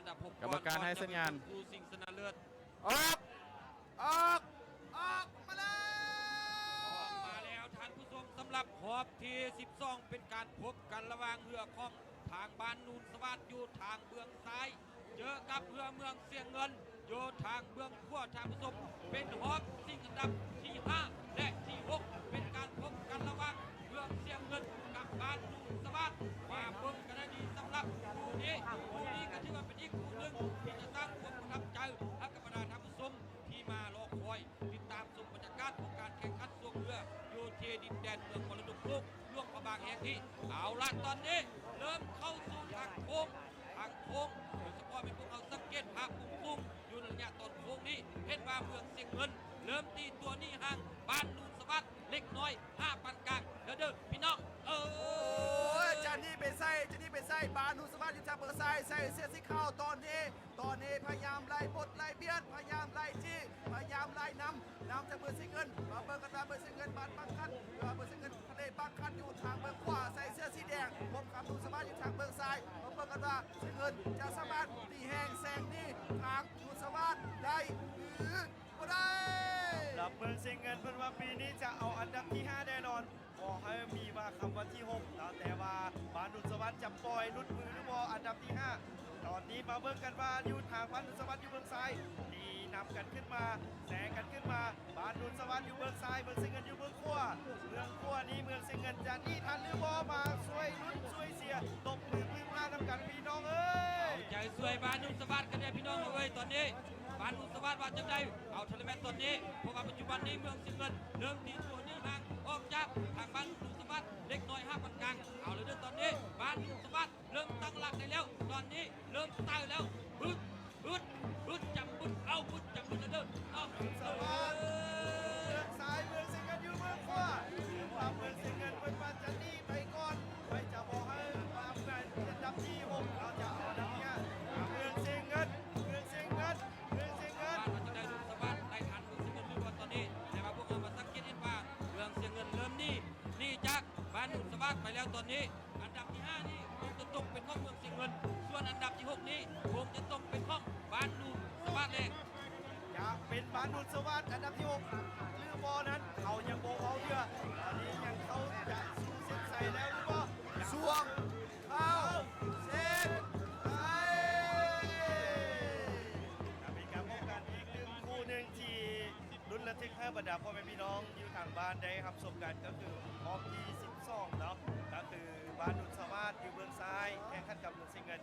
อันดับ6กรรมการให้สัญญาณ ผู้สิงชนะเลิศออกออกมาแล้วออกมาแล้วท่านผู้ชมสำหรับขอบที่12เป็นการพบกันระหว่างเรือของทางบ้านนูนสวัสดิ์อยู่ทางเบื้องซ้ายเจอกับเรือเมืองเสียงเงินอยู่ทางเบื้องขวาท่านผู้ชมเป็นฮอบสิ่งอันดับที่5และที่6เป็นการพบกันระหว่างเมืองเสียงเงินกับบ้านนูนสวัสดิ์มาเบิ่งกันได้ดีสำหรับคู่นี้ก็ถือว่าเป็นอีกคู่หนึ่งที่จะสร้างความประทับใจให้กับบรรดาท่านผู้ชมที่มารอคอยติดตามชมบรรยากาศของการแข่งขันส่งเรือโยเทดินแดนเมืองมรดกโลกล่วงพระบางแห่งนี้เอาละตอนนี้เริ่มเข้าสู่ทางโค้งโดยเฉพาะเป็นพวกเราสังเกตภาพมุมอยู่ในระยะตอนโค้งนี้เห็นว่าเมืองเสียงเงินเริ่มตีตัวนี้ห่างบ้านนูนสวัสดิ์เล็กน้อย5 ปานกลางเด้อพี่น้องจะนี่เป็นไส้บานูสวัสดิ์อยู่จากเบอร์ไซใส่เสื้อสีขาวตอนนี้พยายามไล่บดไล่เบียดพยายามไล่จี้พยายามไล่นำจากเบอร์สีเงินมาเบอร์กันมาเบอร์สีเงินบานบางคันเบอร์สีเงินทะเลบางคันอยู่ทางเบอร์ขวาใส่เสื้อสีแดงผมคำนูสวัสดิ์อยู่ทางเบอร์ซ้ายมาเบอร์กันว่าสีเงินจะสามารถตีแหงแซงนี่ทางนูสวัสดิ์ได้หรือไม่ได้ดับเบิลซิงเกิลเพิ่นว่าปีนี้จะเอาอันดับที่5แน่นอนขอให้มีว่าคำว่าที่6แล้วแต่ว่าบานุสวัสดิ์จะปล่อยลุดมือหรือบ่อันดับที่5ตอนนี้มาเบิ่งกันว่าอยู่ทางบานุสวัสดิ์อยู่เบื้องซ้ายดีนำกันขึ้นมาแซงกันขึ้นมาบานุสวัสดิ์อยู่เบื้องซ้ายเมืองซิงเกิลอยู่เบื้องขวาเมืองขวานี้เมืองซิงเกิลจะนี่ทันหรือบ่มาช่วยลุ้นช่วยเสียตบมือพึ่งพลาดนำกันพี่น้องเอ้ยใจสวยบ้านนูนสวัสดิ์กันเนี่ยพี่น้องเอ้ยตอนนี้บ้านนูนสวัสดิ์ว่าจังไดเอาทะเลแมนตอนนี้เพราะว่าปัจจุบันนี้เมืองเสียงเงินเริ่มตีตัวนี้ห่างออกจากทางบ้านนูนสวัสดิ์เล็กน้อย5 ปานกลางเอาเลยเด้อตอนนี้บ้านนูนสวัสดิ์เริ่มตั้งหลักได้แล้วตอนนี้เริ่มตายแล้วบึ้ดจับบึ้ดเอาบึ้ดจับบึ้ดเด้อเอาสวัสดิ์เมืองซ้ายเมืองซิงเกิลอยู่เมืองขวาเมืองซิงเกิลเป็นปัจจันนี่ไปก่อนไปจะบอกให้มาเป็นอันดับที่6เราจะเอาอันดับที่5เมืองซิงเกิลบ้านเราจะได้ดูสวัสดิ์ได้ทันเมืองเสียงเงินด้วยตอนนี้แต่ว่าพวกเรามาสังเกตเห็นว่าเมืองเสียงเงินเริ่มนี่จากบ้านนูนสวัสดิ์ไปแล้วตอนนี้อันดับที่5นี่คงจะตกเป็นของเมืองเสียงเงินส่วนอันดับที่6นี้คงจะตกเป็นของบ้านนูนสวัสดิ์เองจะเป็นบานุสวัสดิ์อันดับที่6หรือบอนั้นเขายังโบเอาเยอะตอนนี้ยังเขาจะสู้เส้นใส่แล้วหรือเปล่าสวงเข้าเส้นไปเป็นการพบกันอีกหนึ่งคู่หนึ่งที่ลุ้นระทึกให้บรรดาพ่อแม่พี่น้องอยู่ทางบ้านได้ครับชมกันก็คือรอบที่12เนาะก็คือบานุสวัสดิ์อยู่เบื้องซ้ายแข่งขันกับเมืองสิงห์เงิน